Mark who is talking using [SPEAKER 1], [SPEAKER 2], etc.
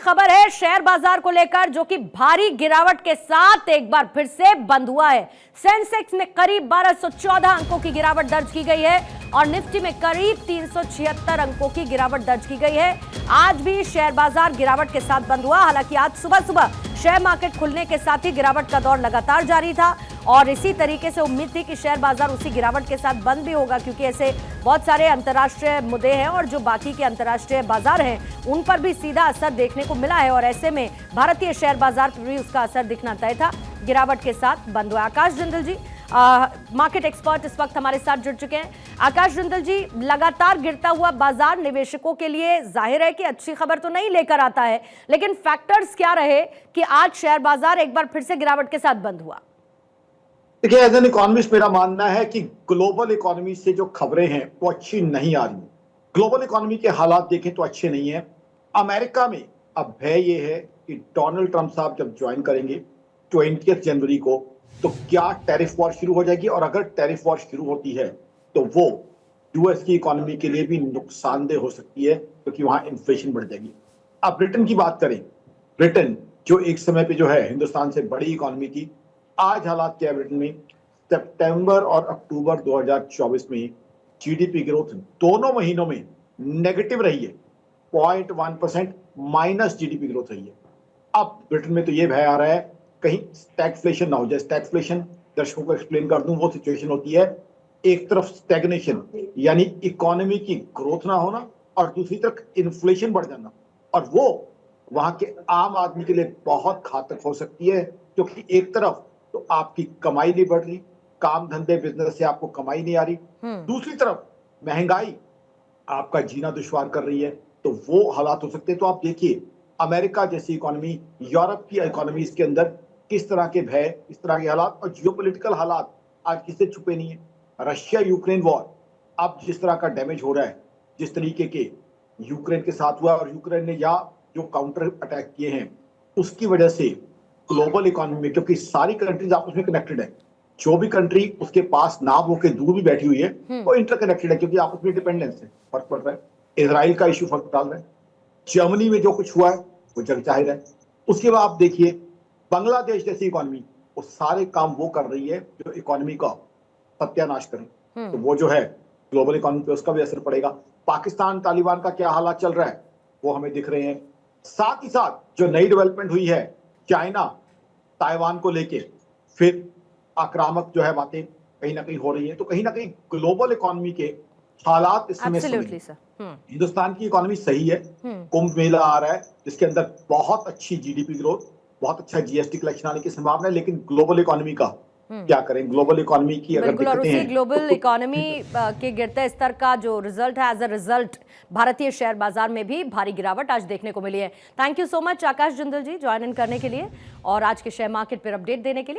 [SPEAKER 1] खबर है शेयर बाजार को लेकर, जो कि भारी गिरावट के साथ एक बार फिर से बंद हुआ है। सेंसेक्स में करीब 1214 अंकों की गिरावट दर्ज की गई है और निफ्टी में करीब 376 अंकों की गिरावट दर्ज की गई है। आज भी शेयर बाजार गिरावट के साथ बंद हुआ। हालांकि आज सुबह सुबह शेयर मार्केट खुलने के साथ ही गिरावट का दौर लगातार जारी था और इसी तरीके से उम्मीद थी कि शेयर बाजार उसी गिरावट के साथ बंद भी होगा, क्योंकि ऐसे बहुत सारे अंतर्राष्ट्रीय मुद्दे हैं और जो बाकी के अंतर्राष्ट्रीय बाजार हैं उन पर भी सीधा असर देखने को मिला है और ऐसे में भारतीय शेयर बाजार पर भी उसका असर दिखना तय था। गिरावट के साथ बंद हुआ। आकाश जिंदल जी, मार्केट एक्सपर्ट इस वक्त हमारे साथ जुड़ चुके हैं। आकाश जिंदल जी, लगातार गिरता हुआ बाजार निवेशकों के लिए जाहिर है कि अच्छी खबर तो नहीं लेकर आता है, लेकिन फैक्टर्स क्या रहे कि आज शेयर बाजार एक बार फिर से गिरावट के साथ बंद हुआ?
[SPEAKER 2] देखिए, एज एन इकोनॉमिस्ट मेरा मानना है कि ग्लोबल इकोनॉमी से जो खबरें हैं वो अच्छी नहीं आ रही। ग्लोबल इकोनॉमी के हालात देखें तो अच्छे नहीं है। अमेरिका में अब भय ये है कि डोनाल्ड ट्रंप साहब जब ज्वाइन करेंगे 20 जनवरी को, तो क्या टैरिफ वॉर शुरू हो जाएगी, और अगर टैरिफ वॉर शुरू होती है तो वो यूएस की इकोनॉमी के लिए भी नुकसानदेह हो सकती है, क्योंकि वहां इन्फ्लेशन बढ़ जाएगी। अब ब्रिटेन की बात करें, ब्रिटेन जो एक समय पे जो है हिंदुस्तान से बड़ी इकोनॉमी थी, आज हालात क्या है ब्रिटेन में? सितंबर और अक्टूबर 2024 में जीडीपी ग्रोथ दोनों महीनों में नेगेटिव रही है। 0.1% माइनस जीडीपी ग्रोथ रही है। अब ब्रिटेन में तो ये भय आ रहा है कहीं स्टैगफ्लेशन ना हो जाए। स्टैगफ्लेशन दर्शकों को एक्सप्लेन कर दूं, वो सिचुएशन होती है एक तरफ स्टैग्नेशन यानी इकोनॉमी की ग्रोथ ना होना और दूसरी तरफ इन्फ्लेशन बढ़ जाना, और वो वहां के आम आदमी के लिए बहुत घातक हो सकती है, क्योंकि एक तरफ तो आपकी कमाई नहीं बढ़ रही, काम धंधे बिजनेस से आपको कमाई नहीं आ रही, दूसरी तरफ महंगाई आपका जीना दुश्वार कर रही है, तो वो हालात हो सकते हैं। तो आप देखिए अमेरिका जैसी इकोनॉमी, यूरोप की इकोनॉमीज के अंदर किस तरह के भय, इस तरह के हालात और जियोपॉलिटिकल हालात आज किससे छुपे नहीं है। रशिया यूक्रेन वॉर, अब जिस तरह का डैमेज हो रहा है, जिस तरीके के यूक्रेन के साथ हुआ और यूक्रेन ने या जो काउंटर अटैक किए हैं, उसकी वजह से ग्लोबल इकोनॉमी में, क्योंकि सारी कंट्रीज आपस में कनेक्टेड है, जो भी कंट्री उसके पास ना होकर दूर भी बैठी हुई है वो इंटरकनेक्टेड है, क्योंकि आपस में डिपेंडेंस है, फर्क पड़ रहा है। इजराइल का इश्यू फर्क डाल रहा है, जर्मनी में जो कुछ हुआ है वो जग जाहिर है। उसके बाद आप देखिए बांग्लादेश जैसी इकोनॉमी, वो सारे काम वो कर रही है जो इकोनॉमी का सत्यानाश करें, तो वो जो है ग्लोबल इकोनॉमी पे उसका भी असर पड़ेगा। पाकिस्तान तालिबान का क्या हालात चल रहा है वो हमें दिख रहे हैं। साथ ही साथ जो नई डेवलपमेंट हुई है चाइना ताइवान को लेके, फिर आक्रामक जो है बातें कहीं ना कहीं हो रही है, तो कहीं ना कहीं ग्लोबल इकोनॉमी के हालात इस समय हिंदुस्तान की इकोनॉमी सही है। कुंभ मेला आ रहा है जिसके अंदर बहुत अच्छी जीडीपी ग्रोथ, बहुत अच्छा जीएसटी कलेक्शन आने की संभावना है, लेकिन ग्लोबल इकोनॉमी का क्या करें? ग्लोबल इकोनॉमी की अगर दिक्कतें हैं,
[SPEAKER 1] ग्लोबल इकोनॉमी के गिरते स्तर का जो रिजल्ट है, एज अ रिजल्ट भारतीय शेयर बाजार में भी भारी गिरावट आज देखने को मिली है। Thank you so much Akash Jindal ji join in करने के लिए और आज के शेयर मार्केट पर अपडेट देने के लिए।